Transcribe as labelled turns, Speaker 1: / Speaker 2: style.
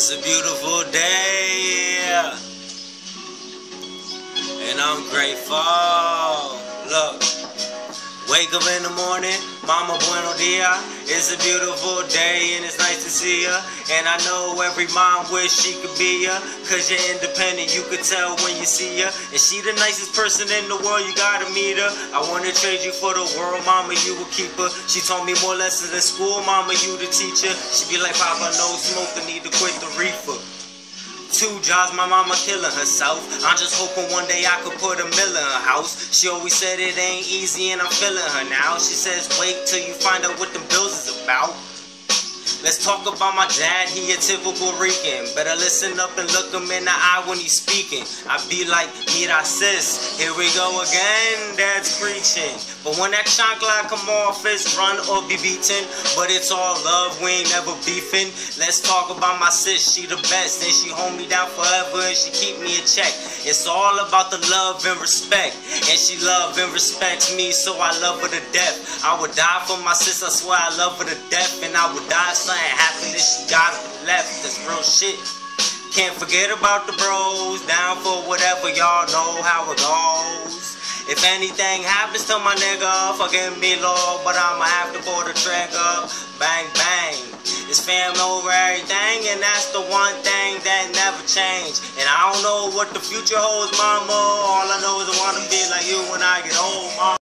Speaker 1: It's a beautiful day, and I'm grateful. Look, wake up in the morning, mama bueno dia. It's a beautiful day and it's nice to see ya. And I know every mom wish she could be ya, cause you're independent, you could tell when you see her. And she the nicest person in the world, you gotta meet her. I wanna trade you for the world, mama, you a keeper. She taught me more lessons in school, mama, you the teacher. She be like, Papa, no smoke, I need to quit the reefer. 2 jobs, my mama killing herself. I'm just hoping one day I could put a mill in her house. She always said it ain't easy and I'm feeling her now. She says wait till you find out what them bills is about. Let's talk about my dad, he a typical Rican. Better listen up and look him in the eye when he's speaking. I be like, mira sis, here we go again, dad's preaching. But when that chancla come off, it's run or be beaten. But it's all love, we ain't never beefing. Let's talk about my sis, she the best. And she hold me down forever and she keep me in check. It's all about the love and respect. And she love and respects me, so I love her to death. I would die for my sis, I swear I love her to death. And I would die something happened that she got left. That's real shit. Can't forget about the bros. Down for whatever, y'all know how it goes. If anything happens to my nigga, forgive me, Lord, but I'ma have to pull the trigger. Bang, bang. It's family over everything, and that's the one thing that never changed. And I don't know what the future holds, mama. All I know is I wanna be like you when I get old, mama.